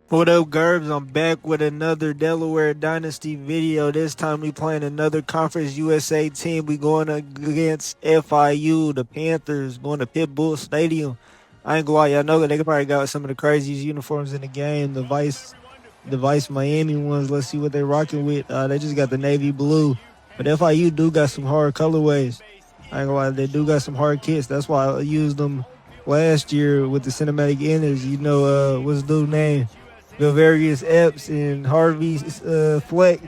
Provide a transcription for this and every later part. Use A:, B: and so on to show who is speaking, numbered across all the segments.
A: What up, Gerbs? I'm back with another Delaware Dynasty video. This time we playing another Conference USA team. We going against FIU, the Panthers, going to Pitbull Stadium. I ain't gonna lie, y'all know they probably got some of the craziest uniforms in the game. The Vice Miami ones. Let's see what they rocking with. They just got the navy blue, but FIU do got some hard colorways. I ain't gonna lie, they do got some hard kits. That's why I used them last year with the cinematic inners. What's the dude's name? Various Epps and Harvey Fleck,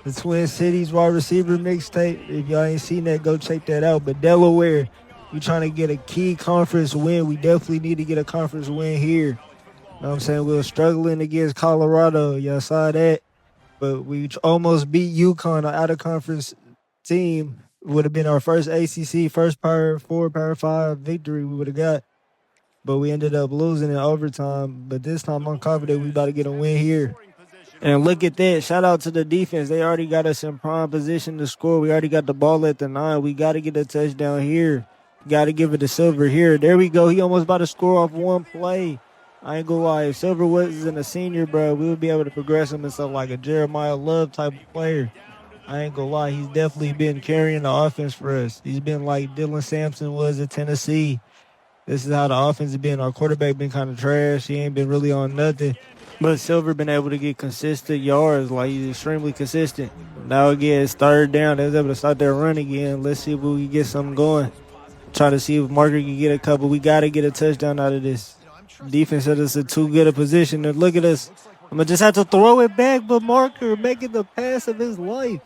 A: the Twin Cities wide receiver mixtape. If y'all ain't seen that, go check that out. But Delaware, we trying to get a key conference win. We definitely need to get a conference win here. You know what I'm saying? We were struggling against Colorado. Y'all saw that. But we almost beat UConn, an out of conference team. Would have been our first ACC, first Power 4, Power 5 victory we would have got. But we ended up losing in overtime. But this time I'm confident we about to get a win here. And look at that. Shout out to the defense. They already got us in prime position to score. We already got the ball at the 9. We got to get a touchdown here. Got to give it to Silver here. There we go. He almost about to score off one play. I ain't gonna lie. If Silver wasn't a senior, bro, we would be able to progress him into like a Jeremiah Love type of player. I ain't gonna lie. He's definitely been carrying the offense for us. He's been like Dylan Sampson was at Tennessee. This is how the offense has been. Our quarterback been kind of trash. He ain't been really on nothing. But Silver been able to get consistent yards. Like, he's extremely consistent. Now again, it's third down. They was able to start their run again. Let's see if we can get something going. Try to see if Marker can get a couple. We got to get a touchdown out of this. Defense set us in too good a position. And look at us. I'm going to just have to throw it back, but Marker making the pass of his life.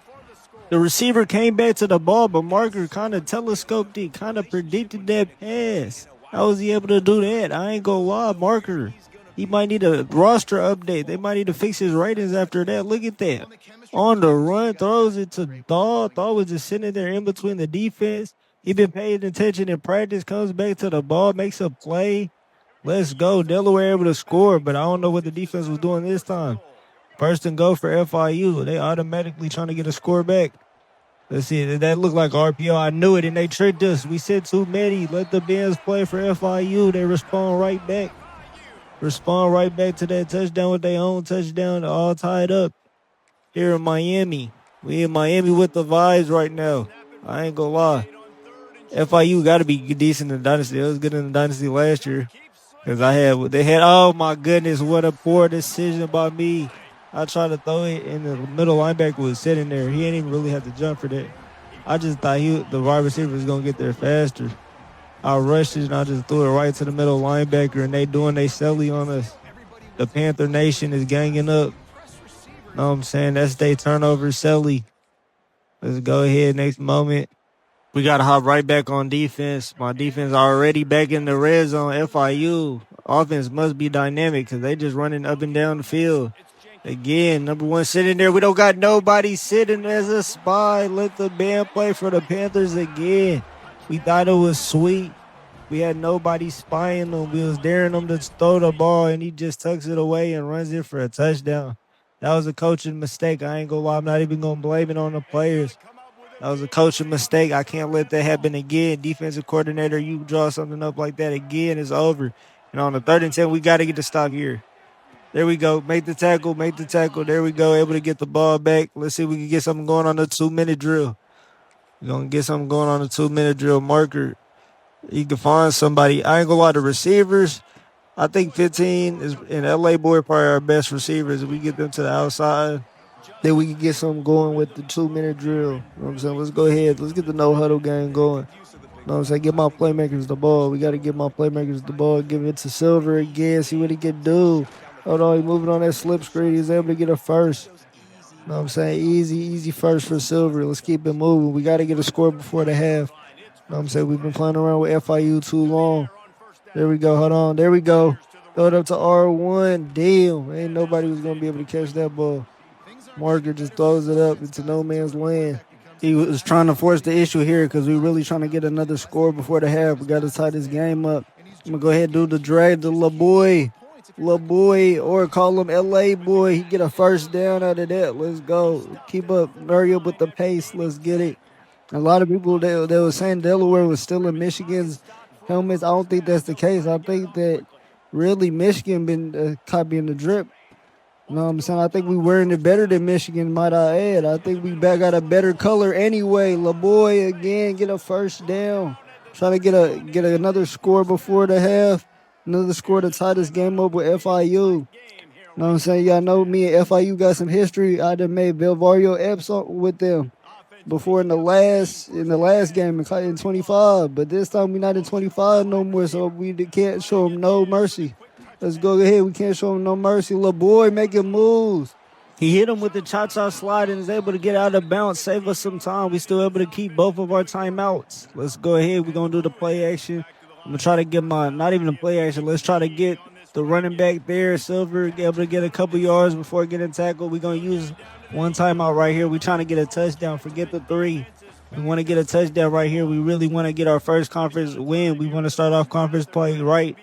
A: The receiver came back to the ball, but Marker kind of telescoped it, kind of predicted that pass. How was he able to do that? I ain't gonna lie, Marker. He might need a roster update. They might need to fix his ratings after that. Look at that. On the run, throws it to Thaw. Thaw was just sitting there in between the defense. He been paying attention in practice, comes back to the ball, makes a play. Let's go. Delaware able to score, but I don't know what the defense was doing this time. First and go for FIU. They automatically trying to get a score back. Let's see. That looked like RPO. I knew it, and they tricked us. We said too many. Let the Benz play for FIU. They respond right back. Respond right back to that touchdown with their own touchdown. They're all tied up here in Miami. We in Miami with the vibes right now. I ain't gonna lie. FIU got to be decent in the Dynasty. It was good in the Dynasty last year. Because oh my goodness, what a poor decision by me. I tried to throw it, and the middle linebacker was sitting there. He didn't even really have to jump for that. I just thought the wide receiver was going to get there faster. I rushed it, and I just threw it right to the middle linebacker, and they doing they silly on us. The Panther Nation is ganging up. Know what I'm saying? That's their turnover silly. Let's go ahead next moment. We got to hop right back on defense. My defense already back in the red zone. FIU offense must be dynamic because they just running up and down the field. Again, number one sitting there. We don't got nobody sitting as a spy. Let the band play for the Panthers again. We thought it was sweet. We had nobody spying them. We was daring them to throw the ball, and he just tucks it away and runs it for a touchdown. That was a coaching mistake. I ain't gonna lie. I'm not even gonna blame it on the players. That was a coaching mistake. I can't let that happen again. Defensive coordinator, you draw something up like that again, it's over. And on the 3rd and 10, we got to get the stop here. There we go. Make the tackle. There we go. Able to get the ball back. Let's see if we can get something going on the 2-minute drill. We're going to get something going on the 2-minute drill. Marker, you can find somebody. I ain't going to lie, the receivers, I think 15 is in LA Boy probably our best receivers. If we get them to the outside, then we can get something going with the 2-minute drill. You know what I'm saying? Let's go ahead. Let's get the no-huddle game going. You know what I'm saying? Give my playmakers the ball. We got to give my playmakers the ball. Give it to Silver again. See what he can do. Hold on, he's moving on that slip screen. He's able to get a first. You know what I'm saying? Easy first for Silver. Let's keep it moving. We got to get a score before the half. You know what I'm saying? We've been playing around with FIU too long. There we go. Hold on. There we go. Throw it up to R1. Damn. Ain't nobody was going to be able to catch that ball. Marker just throws it up into no man's land. He was trying to force the issue here because we really trying to get another score before the half. We got to tie this game up. I'm going to go ahead and do the drag to LaBoy, or call him LA Boy. He get a first down out of that. Let's go. Keep up. Hurry up with the pace. Let's get it. A lot of people, they were saying Delaware was still in Michigan's helmets. I don't think that's the case. I think that really Michigan been copying the drip
B: You know what I'm saying? I think we wearing it better than Michigan, might I add. I think we got a better color anyway. LaBoy again get a first down. Trying to get another score before the half. Another score to tie this game up with FIU. You know what I'm saying? Y'all know me and FIU got some history. I done made Belvario Epps with them before in the last game in 25. But this time we not in 25 no more, so we can't show them no mercy. Let's go ahead. We can't show him no mercy. Little boy making moves.
A: He hit him with the cha-cha slide and is able to get out of bounds, save us some time. We still able to keep both of our timeouts. Let's go ahead. We're going to do the play action. I'm going to try to get not even the play action. Let's try to get the running back there, Silver, able to get a couple yards before getting tackled. We're going to use one timeout right here. We're trying to get a touchdown. Forget the 3. We want to get a touchdown right here. We really want to get our first conference win. We want to start off conference play right.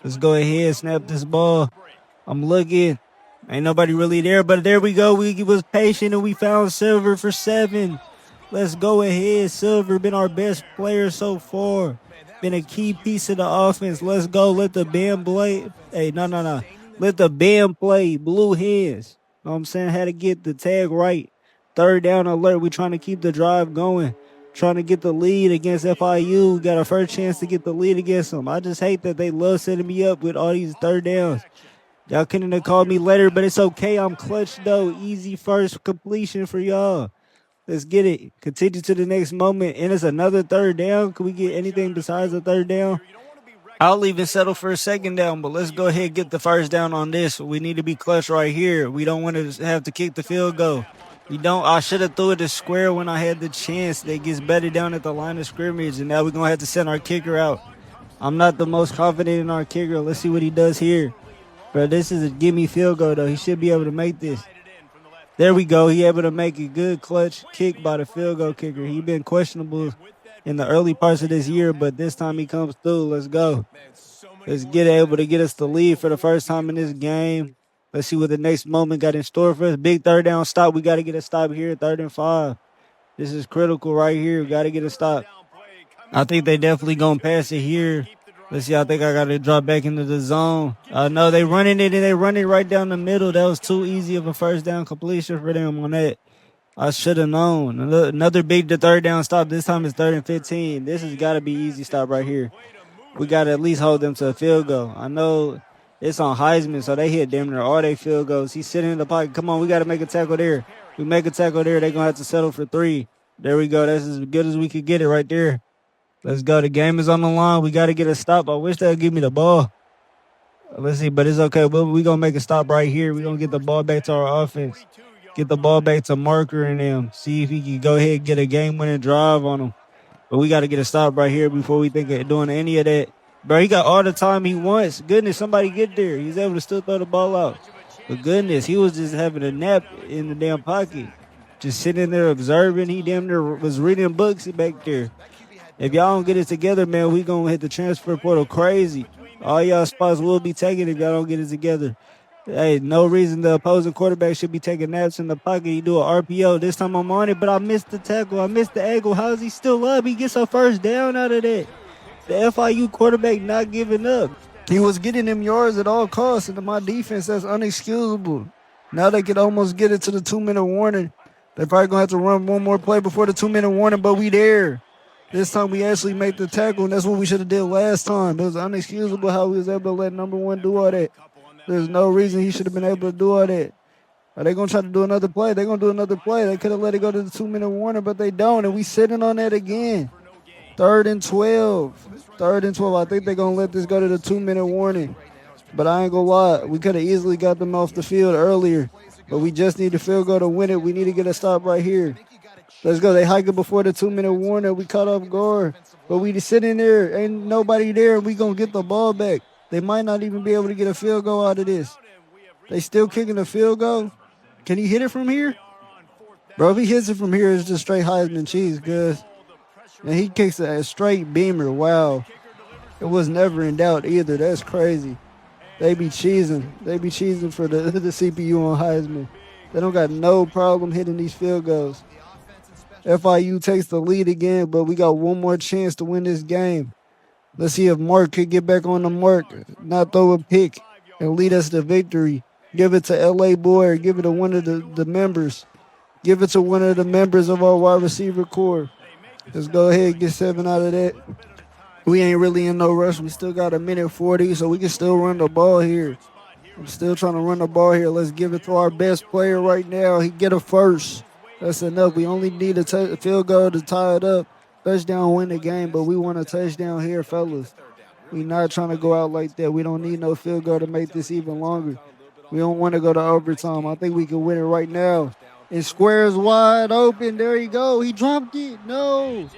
A: Let's go ahead, snap this ball. I'm looking. Ain't nobody really there, but there we go. We was patient and we found Silver for 7. Let's go ahead. Silver been our best player so far. Been a key piece of the offense. Let's go. Let the band play. Hey, no. Let the band play. Blue Hens. Know what I'm saying? Had to get the tag right. 3rd down alert. We trying to keep the drive going. Trying to get the lead against FIU. Got our first chance to get the lead against them. I just hate that they love setting me up with all these 3rd downs. Y'all couldn't have called me later, but it's okay. I'm clutch, though. Easy first completion for y'all. Let's get it. Continue to the next moment. And it's another 3rd down. Can we get anything besides a 3rd down? I'll even settle for a 2nd down, but let's go ahead and get the 1st down on this. We need to be clutch right here. We don't want to have to kick the field goal. I should have threw it to square when I had the chance. That gets better down at the line of scrimmage, and now we're going to have to send our kicker out. I'm not the most confident in our kicker. Let's see what he does here. Bro, this is a gimme field goal, though. He should be able to make this. There we go. He able to make a good clutch kick by the field goal kicker. He been questionable in the early parts of this year, but this time he comes through. Let's go. Let's get able to get us the lead for the first time in this game. Let's see what the next moment got in store for us. Big 3rd down stop. We got to get a stop here, 3rd and 5. This is critical right here. We got to get a stop. I think they definitely going to pass it here. Let's see. I think I got to drop back into the zone. No, they running it, and they run it right down the middle. That was too easy of a 1st down completion for them on that. I should have known. Another big 3rd down stop. This time it's 3rd and 15. This has got to be easy stop right here. We got to at least hold them to a field goal. I know it's on Heisman, so they hit damn near all their field goals. He's sitting in the pocket. Come on, we got to make a tackle there. We make a tackle there, they're going to have to settle for 3. There we go. That's as good as we could get it right there. Let's go. The game is on the line. We got to get a stop. I wish they would give me the ball. Let's see, but it's okay. We're going to make a stop right here. We're going to get the ball back to our offense. Get the ball back to Marker and them. See if he can go ahead and get a game-winning drive on them. But we got to get a stop right here before we think of doing any of that. Bro, he got all the time he wants. Goodness, somebody get there. He's able to still throw the ball out. But goodness, he was just having a nap in the damn pocket. Just sitting there observing. He damn near was reading books back there. If y'all don't get it together, man, we going to hit the transfer portal crazy. All y'all spots will be taken if y'all don't get it together. Hey, no reason the opposing quarterback should be taking naps in the pocket. He do an RPO. This time I'm on it, but I missed the tackle. I missed the angle. How is he still up? He gets a 1st down out of that. The FIU quarterback not giving up.
B: He was getting them yards at all costs, and my defense, that's unexcusable. Now they could almost get it to the 2-minute warning. They're probably going to have to run one more play before the 2-minute warning, but we there. This time we actually make the tackle, and that's what we should have did last time. It was unexcusable how we was able to let number 1 do all that. There's no reason he should have been able to do all that. Are they going to try to do another play? They're going to do another play. They could have let it go to the 2-minute warning, but they don't, and we sitting on that again. 3rd and 12. 3rd and 12. I think they're going to let this go to the 2-minute warning. But I ain't going to lie. We could have easily got them off the field earlier, but we just need a field goal to win it. We need to get a stop right here. Let's go. They hike it before the 2-minute warning. We caught off guard, but we just sitting there. Ain't nobody there. We going to get the ball back. They might not even be able to get a field goal out of this. They still kicking a field goal. Can he hit it from here? Bro, if he hits it from here, it's just straight Heisman cheese, cuz. And he kicks a straight beamer. Wow. It was never in doubt either. That's crazy. They be cheesing. They be cheesing for the CPU on Heisman. They don't got no problem hitting these field goals. FIU takes the lead again, but we got one more chance to win this game. Let's see if Mark could get back on the mark, not throw a pick, and lead us to victory. Give it to LA Boy or give it to one of the members. Give it to one of the members of our wide receiver core. Let's go ahead and get 7 out of that. We ain't really in no rush. We still got a minute 40, so we can still run the ball here. I'm still trying to run the ball here. Let's give it to our best player right now. He get a first. That's enough. We only need a field goal to tie it up. Touchdown, win the game, but we want a touchdown here, fellas. We not trying to go out like that. We don't need no field goal to make this even longer. We don't want to go to overtime. I think we can win it right now. And squares wide open. There you go. He dropped it. No.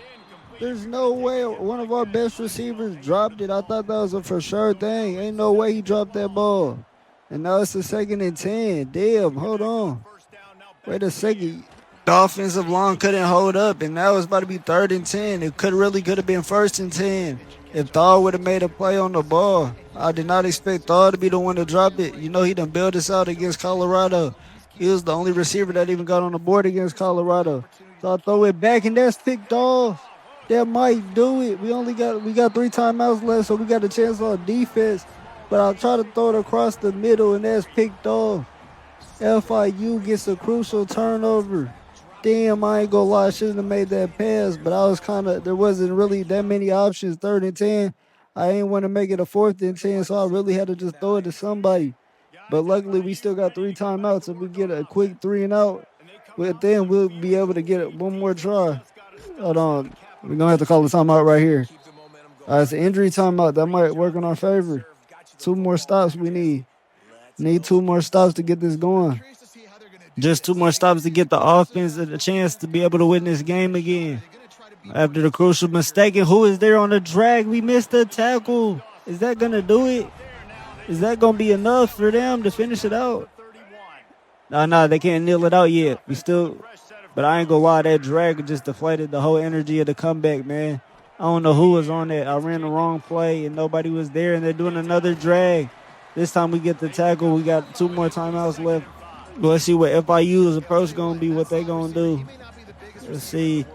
B: There's no way one of our best receivers dropped it. I thought that was a for sure thing. Ain't no way he dropped that ball. And now it's a 2nd and 10. Damn, hold on. Wait a second. The offensive line couldn't hold up, and now it's about to be 3rd and 10. It could have been 1st and 10 if Thaw would have made a play on the ball. I did not expect Thaw to be the one to drop it. You know, he done bailed us out against Colorado. He was the only receiver that even got on the board against Colorado. So I throw it back, and that's picked off. That might do it. We got 3 timeouts left, so we got a chance on defense. But I'll try to throw it across the middle, and that's picked off. FIU gets a crucial turnover. Damn, I ain't gonna lie, I shouldn't have made that pass, but there wasn't really that many options. 3rd and 10. I ain't want to make it a 4th and 10, so I really had to just throw it to somebody. But luckily, we still got 3 timeouts. If we get a quick 3 and out, then we'll be able to get one more try. Hold on. We're going to have to call the timeout right here. It's an injury timeout. That might work in our favor. 2 more stops we need. Need 2 more stops to get this going. Just 2 more stops to get the offense a chance to be able to win this game again. After the crucial mistake, and who is there on the drag? We missed the tackle. Is that going to do it? Is that going to be enough for them to finish it out? No, they can't kneel it out yet. But I ain't going to lie, that drag just deflated the whole energy of the comeback, man. I don't know who was on that. I ran the wrong play, and nobody was there, and they're doing another drag. This time we get the tackle. We got 2 more timeouts left. Let's see what FIU's approach going to be, what they going to do. Let's see.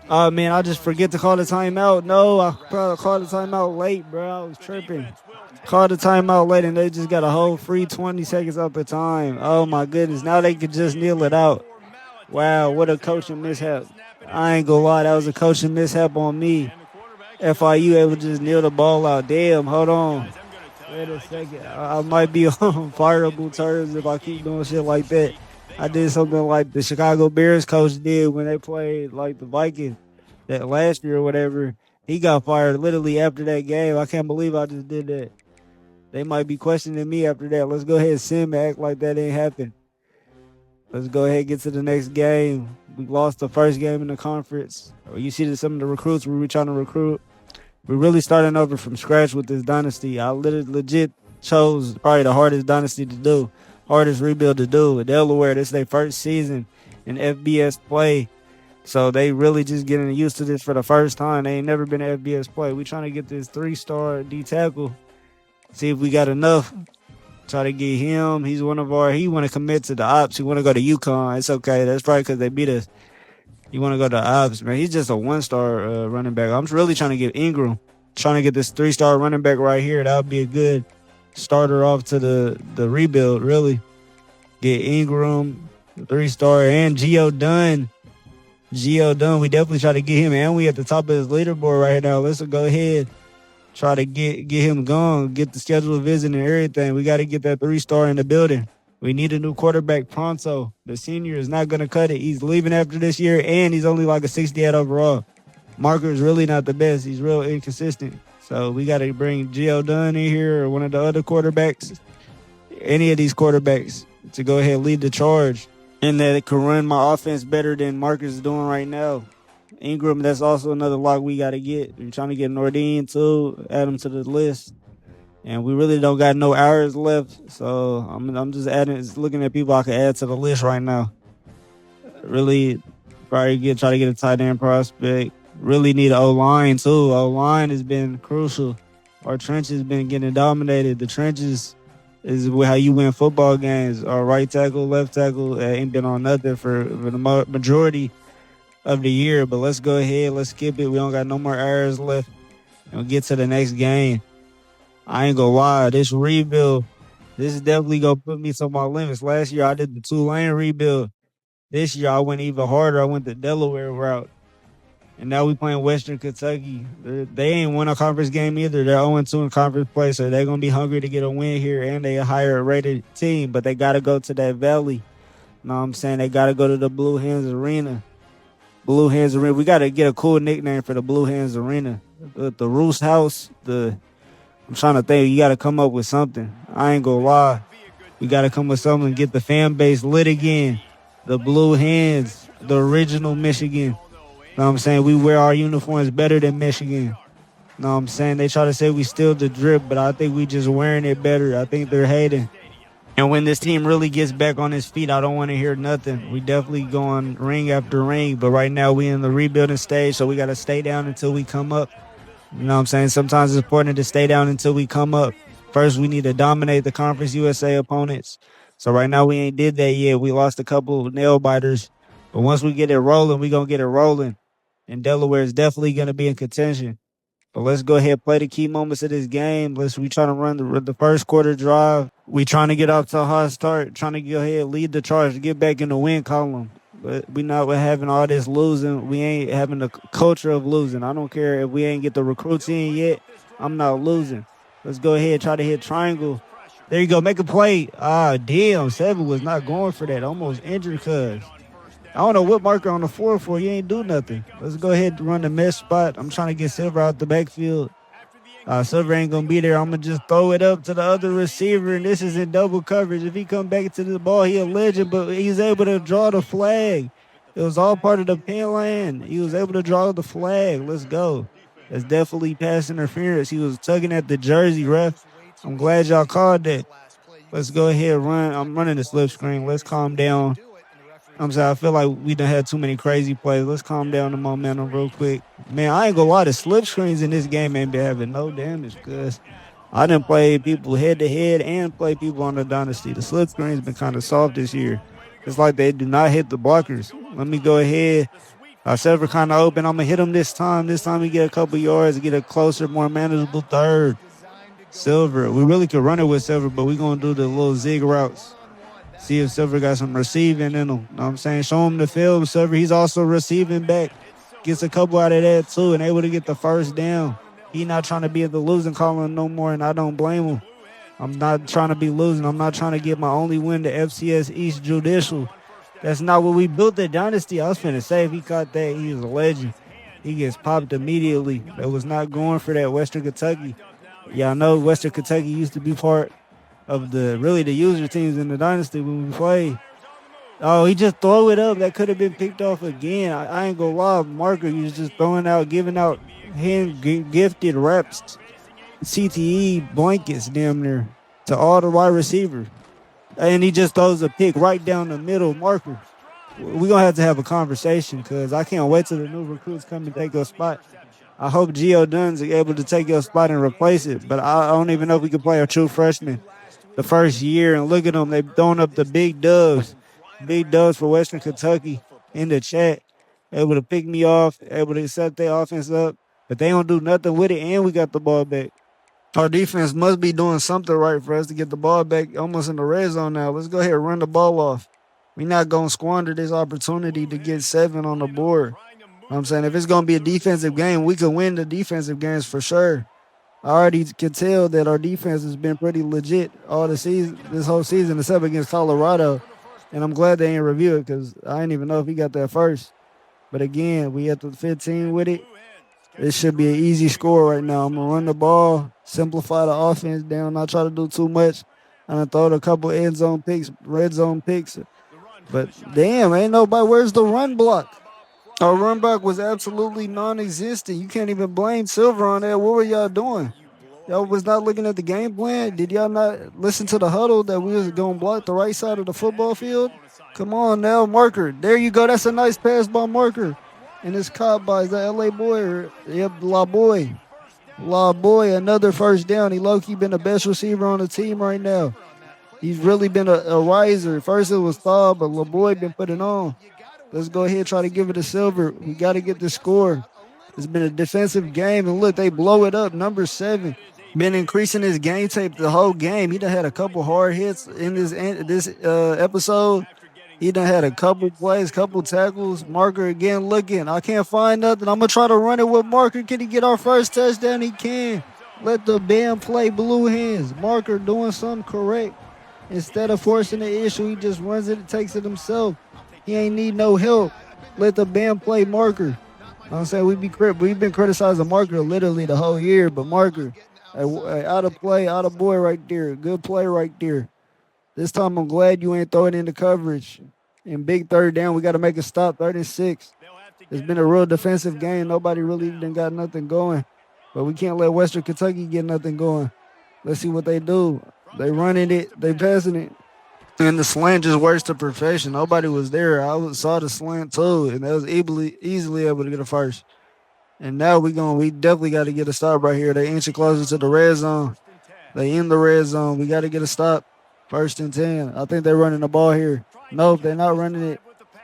B: Oh, man, I just forget to call the timeout. No, I probably called the timeout late, bro. I was tripping. Called the timeout late, and they just got a whole free 20 seconds up the time. Oh, my goodness. Now they could just kneel it out. Wow, what a coaching mishap. I ain't going to lie, that was a coaching mishap on me. FIU able to just kneel the ball out. Damn, hold on. Wait a second. I might be on fireable terms if I keep doing shit like that. I did something like the Chicago Bears coach did when they played like the Vikings that last year or whatever. He got fired literally after that game. I can't believe I just did that. They might be questioning me after that. Let's go ahead and sim act like that ain't happened. Let's go ahead and get to the next game. We lost the first game in the conference. You see some of the recruits we were trying to recruit. We're really starting over from scratch with this dynasty. I legit chose probably the hardest dynasty to do, hardest rebuild to do. With Delaware, this is their first season in FBS play. So they really just getting used to this for the first time. They ain't never been in FBS play. We trying to get this 3-star D tackle. See if we got enough. Try to get him. He want to commit to the ops. He want to go to UConn. It's okay. That's probably because they beat us. You want to go to ops, man. He's just a 1-star running back. I'm really trying to get Ingram. Trying to get this 3-star running back right here. That would be a good starter off to the rebuild, really. Get Ingram, 3-star, and Geo Dunn. Geo Dunn, we definitely try to get him, and we at the top of his leaderboard right now. Let's go ahead. Try to get him gone, get the scheduled visit and everything. We got to get that 3-star in the building. We need a new quarterback pronto. The senior is not going to cut it. He's leaving after this year, and he's only like a 68 overall. Marker is really not the best. He's real inconsistent. So we got to bring Geo Dunn in here or one of the other quarterbacks, any of these quarterbacks, to go ahead and lead the charge. And that it can run my offense better than Marcus is doing right now. Ingram, that's also another lock we got to get. We're trying to get Nordine, too, add him to the list. And we really don't got no hours left. So I'm just looking at people I can add to the list right now. Really try to get a tight end prospect. Really need an O-line, too. O-line has been crucial. Our trenches has been getting dominated. The trenches is how you win football games. Our right tackle, left tackle ain't been on nothing for the majority of the year. But let's go ahead. Let's skip it. We don't got no more hours left. And we'll get to the next game. I ain't gonna lie, this rebuild
A: This is definitely gonna put me to my limits. Last year I did the 2-lane rebuild. This year I went even harder. I went the Delaware route. And now we playing Western Kentucky. They ain't won a conference game either. They're 0-2 in conference play, so they're gonna be hungry to get a win here, and they a higher rated team. But they gotta go to that valley. You know what I'm saying? They gotta go to the Blue Hens Arena. Blue Hens Arena. We gotta get a cool nickname for the Blue Hens Arena. The Roost House. I'm trying to think. You gotta come up with something. I ain't gonna lie. We gotta come with something and get the fan base lit again. The Blue Hens, the original Michigan. Know what I'm saying? We wear our uniforms better than Michigan. Know what I'm saying? They try to say we steal the drip, but I think we just wearing it better. I think they're hating. And when this team really gets back on its feet, I don't want to hear nothing. We definitely going ring after ring, but right now we in the rebuilding stage, so we got to stay down until we come up. You know what I'm saying? Sometimes it's important to stay down until we come up. First, we need to dominate the Conference USA opponents. So right now we ain't did that yet. We lost a couple of nail biters. But once we get it rolling, we going to get it rolling. And Delaware is definitely going to be in contention. But let's go ahead and play the key moments of this game. We trying to run the first quarter drive. We trying to get off to a hot start, trying to go ahead and lead the charge to get back in the win column. But we not having all this losing. We ain't having the culture of losing. I don't care if we ain't get the recruits in yet. I'm not losing. Let's go ahead and try to hit triangle. There you go. Make a play. Ah, damn. Seven was not going for that. Almost injured cuz. I don't know what marker on the floor for. You ain't do nothing. Let's go ahead and run the mesh spot. I'm trying to get Silver out the backfield. Silver ain't going to be there. I'm going to just throw it up to the other receiver, and this is in double coverage. If he come back to the ball, he a legend, but he's able to draw the flag. It was all part of the pin land. He was able to draw the flag. Let's go. That's definitely pass interference. He was tugging at the jersey, ref. I'm glad y'all called that. Let's go ahead and run. I'm running the slip screen. Let's calm down. I'm sorry, I feel like we done had too many crazy plays. Let's calm down the momentum real quick. Man, I ain't gonna lie, the slip screens in this game ain't been having no damage because I done play people head to head and play people on the Dynasty. The slip screen's been kind of soft this year. It's like they do not hit the blockers. Let me go ahead. Silver kind of open. I'm gonna hit him this time. This time we get a couple yards, get a closer, more manageable third. Silver. We really could run it with Silver, but we gonna do the little zig routes. See if Silver got some receiving in him. Know what I'm saying? Show him the film. Silver, he's also receiving back. Gets a couple out of that, too, and able to get the first down. He not trying to be at the losing column no more, and I don't blame him. I'm not trying to be losing. I'm not trying to get my only win to FCS East Judicial. That's not what we built the Dynasty. I was finna say if he caught that, he was a legend. He gets popped immediately. That was not going for that Western Kentucky. Y'all know Western Kentucky used to be part of the user teams in the Dynasty when we played. Oh, he just throw it up. That could have been picked off again. I ain't gonna lie. Marker, he was just giving out gifted reps, CTE blankets damn near to all the wide receivers. And he just throws a pick right down the middle. Marker, we're going to have a conversation because I can't wait till the new recruits come and take your spot. I hope Geo Dunn's able to take your spot and replace it, but I don't even know if we can play a true freshman the first year. And look at them. They've thrown up the big dubs for Western Kentucky in the chat. Able to pick me off, able to set their offense up, but they don't do nothing with it, and we got the ball back. Our defense must be doing something right for us to get the ball back almost in the red zone now. Let's go ahead and run the ball off. We're not going to squander this opportunity to get 7 on the board. You know what I'm saying? If it's going to be a defensive game, we can win the defensive games for sure. I already can tell that our defense has been pretty legit all the season, this whole season, except against Colorado. And I'm glad they ain't review it because I didn't even know if he got that first. But again, we at the 15 with it. It should be an easy score right now. I'm going to run the ball, simplify the offense down, not try to do too much. I'm going to throw a couple red zone picks. But damn, ain't nobody. Where's the run block? Our run block was absolutely non-existent. You can't even blame Silver on that. What were y'all doing? Y'all was not looking at the game plan? Did y'all not listen to the huddle that we was going to block the right side of the football field? Come on now, Marker. There you go. That's a nice pass by Marker. And it's caught by the LA boy. Yep, La Boy. La Boy, another first down. He low-key been the best receiver on the team right now. He's really been a riser. First it was Thaw, but La Boy been putting on. Let's go ahead and try to give it to Silver. We got to get the score. It's been a defensive game. And look, they blow it up. Number 7.
B: Been increasing his game tape the whole game. He done had a couple hard hits in this episode. He done had a couple plays, couple tackles. Marker again looking. I can't find nothing. I'm gonna try to run it with Marker. Can he get our first touchdown? He can. Let the band play blue hands. Marker doing something correct. Instead of forcing the issue, he just runs it and takes it himself. He ain't need no help. Let the band play Marker. I'm saying we've been criticizing Marker literally the whole year, but Marker, out of play, out of boy right there. Good play right there. This time I'm glad you ain't throwing into coverage. In big third down, we got to make a stop. 36. It's been a real defensive game. Nobody really even got nothing going. But we can't let Western Kentucky get nothing going. Let's see what they do. They running it. They passing it. And the slant just works to perfection. Nobody was there. Saw the slant too, and they was easily able to get a first. And now we definitely got to get a stop right here. They inching closer to the red zone. They in the red zone. We got to get a stop. 1st and 10. I think they're running the ball here. Nope, they're not running it.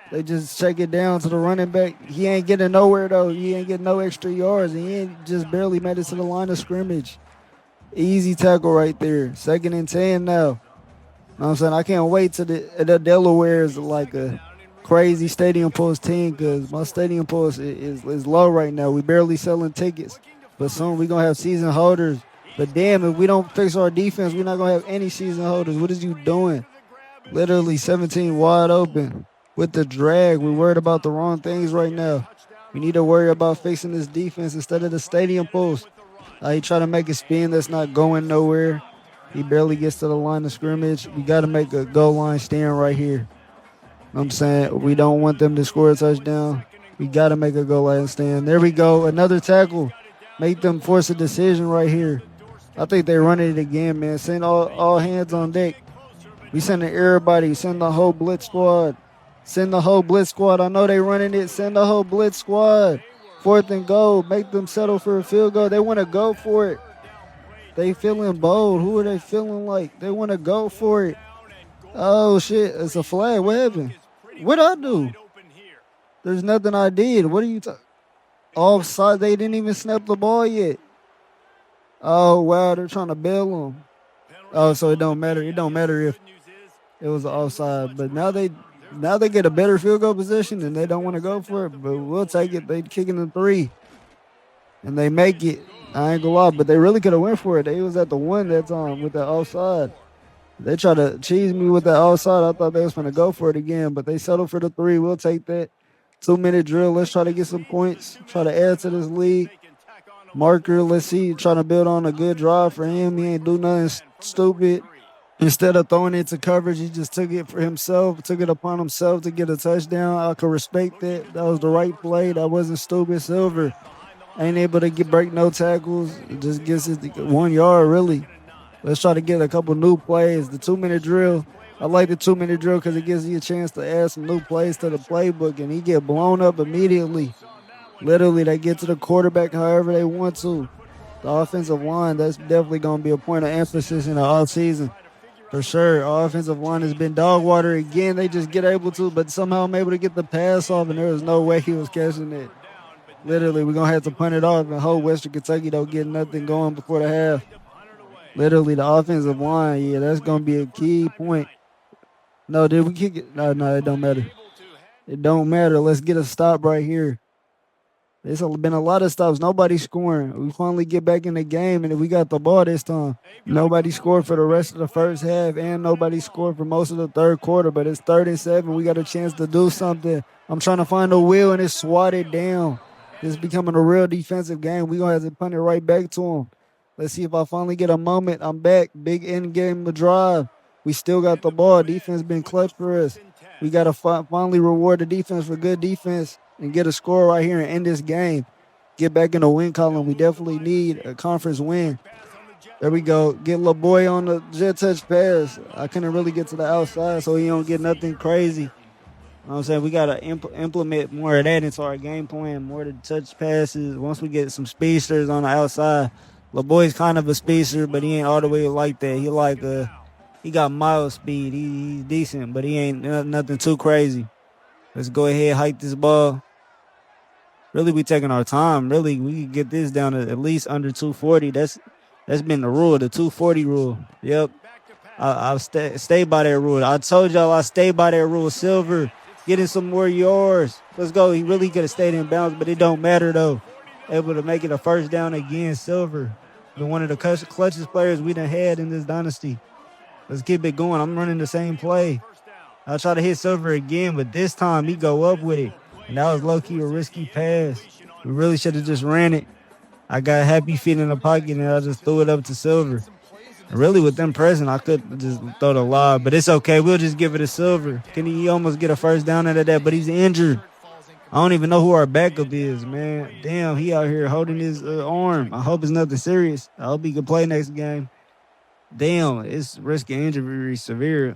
B: They just check it down to the running back. He ain't getting nowhere though. He ain't getting no extra yards. And he ain't just barely made it to the line of scrimmage. Easy tackle right there. 2nd and 10 now. Know what I'm saying? I can't wait till the Delaware is like a crazy stadium post team because my stadium post is low right now. We barely selling tickets. But soon we're going to have season holders. But damn, if we don't fix our defense, we're not going to have any season holders. What is you doing? Literally 17 wide open. With the drag, we're worried about the wrong things right now. We need to worry about fixing this defense instead of the stadium post. He try to make a spin that's not going nowhere. He barely gets to the line of scrimmage. We got to make a goal line stand right here. You know what I'm saying? We don't want them to score a touchdown. We got to make a goal line stand. There we go. Another tackle. Make them force a decision right here. I think they're running it again, man. Send all hands on deck. We sending everybody. Send the whole blitz squad. Send the whole blitz squad. I know they running it. Send the whole blitz squad. 4th and goal. Make them settle for a field goal. They want to go for it. They feeling bold. Who are they feeling like? They want to go for it. Oh, shit. It's a flag. What happened? What'd I do? There's nothing I did. What are you talking? Offside. They didn't even snap the ball yet. Oh, wow. They're trying to bail them. Oh, so it don't matter. It don't matter if it was an offside. But now they get a better field goal position and they don't want to go for it. But we'll take it. They kicking the 3. And they make it. I ain't gonna lie, but they really could have went for it. They was at the 1 that time with that offside. They try to cheese me with that offside. I thought they was gonna go for it again, but they settled for the 3. We'll take that. 2-minute drill. Let's try to get some points. Try to add to this lead. Marker, let's see. Trying to build on a good drive for him. He ain't do nothing stupid. Instead of throwing it to coverage, he just took it for himself, took it upon himself to get a touchdown. I could respect that. That was the right play. That wasn't stupid. Silver ain't able to break no tackles. It just gets it 1 yard, really. Let's try to get a couple new plays. The 2-minute drill. I like the 2-minute drill because it gives you a chance to add some new plays to the playbook, and he get blown up immediately. Literally, they get to the quarterback however they want to. The offensive line, that's definitely going to be a point of emphasis in the offseason. For sure. Our offensive line has been dog water again. They just get able to, but somehow I'm able to get the pass off, and there was no way he was catching it. Literally, we're going to have to punt it off and hope Western Kentucky don't get nothing going before the half. Literally, the offensive line, yeah, that's going to be a key point. No, did we kick it? No, it don't matter. It don't matter. Let's get a stop right here. There's been a lot of stops. Nobody scoring. We finally get back in the game, and we got the ball this time. Nobody scored for the rest of the first half, and nobody scored for most of the third quarter, but it's 3rd and 7. We got a chance to do something. I'm trying to find a wheel, and it's swatted down. It's becoming a real defensive game. We're going to have to punt it right back to him. Let's see if I finally get a moment. I'm back. Big end game drive. We still got the ball. Defense been clutch for us. We got to finally reward the defense for good defense and get a score right here and end this game. Get back in the win column. We definitely need a conference win. There we go. Get LaBoy on the jet touch pass. I couldn't really get to the outside, so he don't get nothing crazy. You know what I'm saying? We got to implement more of that into our game plan, more of the touch passes. Once we get some speedsters on the outside, LaBoy's kind of a speedster, but he ain't all the way like that. He got mile speed. He's decent, but he ain't nothing too crazy. Let's go ahead, hike this ball. Really, we taking our time. Really, we can get this down to at least under 240. That's been the rule, the 240 rule. Yep. I've stayed by that rule. I told y'all I stayed by that rule. Silver, getting some more yards. Let's go. He really could have stayed in bounds, but it don't matter, though. Able to make it a first down again. Silver, been one of the clutchest players we done had in this dynasty. Let's keep it going. I'm running the same play. I'll try to hit Silver again, but this time he go up with it. And that was low-key a risky pass. We really should have just ran it. I got happy feet in the pocket, and I just threw it up to Silver. Really, with them present, I could just throw the lob, but it's okay. We'll just give it to Silver. Can he almost get a first down out of that? But he's injured. I don't even know who our backup is, man. Damn, he out here holding his arm. I hope it's nothing serious. I hope he can play next game. Damn, it's risking injury severe.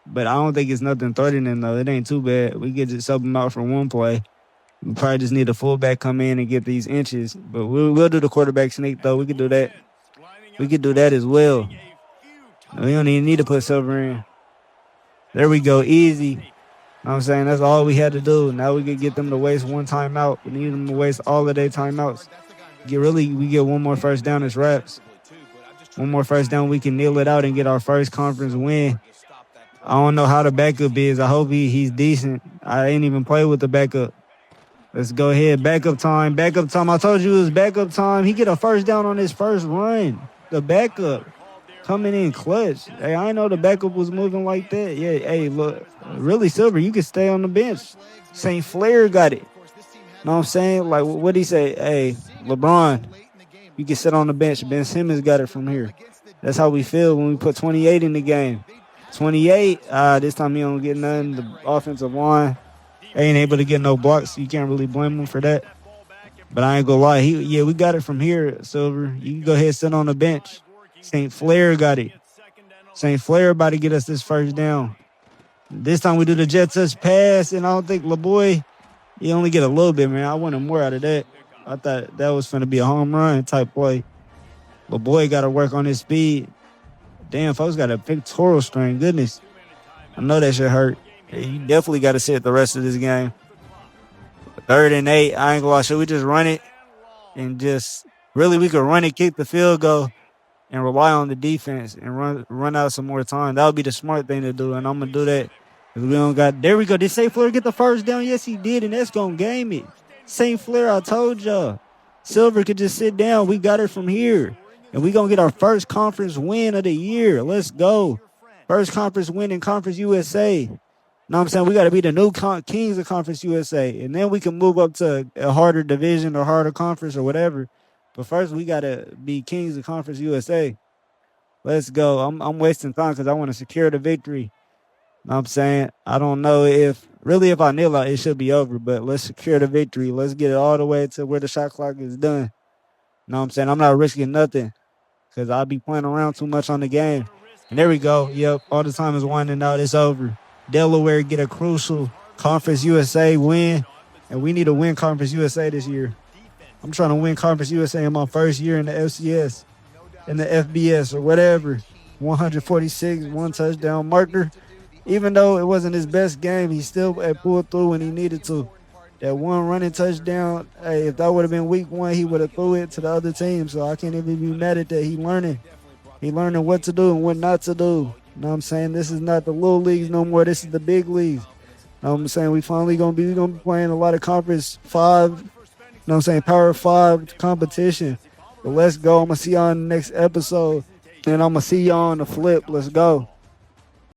B: But I don't think it's nothing threatening, though. It ain't too bad. We could just sub him out for one play. We probably just need a fullback come in and get these inches. But we'll do the quarterback sneak, though. We could do that. We could do that as well. We don't even need to put Silver in. There we go. Easy. You know what I'm saying? That's all we had to do. Now we could get them to waste one timeout. We need them to waste all of their timeouts. We get one more first down as wraps. One more first down, we can kneel it out and get our first conference win. I don't know how the backup is. I hope he's decent. I ain't even play with the backup. Let's go ahead. Backup time. Backup time. I told you it was backup time. He get a first down on his first run. The backup coming in clutch. Hey, I didn't know the backup was moving like that. Yeah, hey, look. Really, Silver, you can stay on the bench. St. Flair got it. Know what I'm saying? Like, what'd he say? Hey, LeBron, you can sit on the bench. Ben Simmons got it from here. That's how we feel when we put 28 in the game. 28, this time he don't get nothing. The offensive line ain't able to get no blocks. You can't really blame him for that. But I ain't gonna lie. We got it from here, Silver. You can go ahead and sit on the bench. St. Flair got it. St. Flair about to get us this first down. This time we do the jet touch pass, and I don't think LeBoy, he only get a little bit, man. I wanted more out of that. I thought that was going to be a home run type play. LeBoy got to work on his speed. Damn, folks got a pectoral strain. Goodness. I know that shit hurt. You definitely got to sit the rest of this game. 3rd and 8. I ain't gonna lie. Should we just run it and just really we could run it, kick the field goal, and rely on the defense and run out some more time? That would be the smart thing to do, and I'm gonna do that. Cause we don't got. There we go. Did St. Flair get the first down? Yes, he did, and that's gonna game it. St. Flair, I told y'all. Silver could just sit down. We got it from here. And we going to get our first conference win of the year. Let's go. First conference win in Conference USA. Know what I'm saying? We got to be the new kings of Conference USA. And then we can move up to a harder division or harder conference or whatever. But first, we got to be kings of Conference USA. Let's go. I'm wasting time because I want to secure the victory. Know what I'm saying? I don't know if I kneel out, it should be over. But let's secure the victory. Let's get it all the way to where the shot clock is done. Know what I'm saying? I'm not risking nothing. Because I'll be playing around too much on the game. And there we go. Yep, all the time is winding out. It's over. Delaware get a crucial Conference USA win. And we need to win Conference USA this year. I'm trying to win Conference USA in my first year in the FCS, in the FBS or whatever. 146, 1 touchdown marker. Even though it wasn't his best game, he still pulled through when he needed to. That one running touchdown, hey, if that would have been week 1, he would have threw it to the other team. So I can't even be mad at that. He learning what to do and what not to do. You know what I'm saying? This is not the little leagues no more. This is the big leagues. You know what I'm saying? We gonna be playing a lot of Conference 5, you know what I'm saying, Power 5 competition. But let's go. I'm gonna see y'all in the next episode. And I'm gonna see y'all on the flip. Let's go.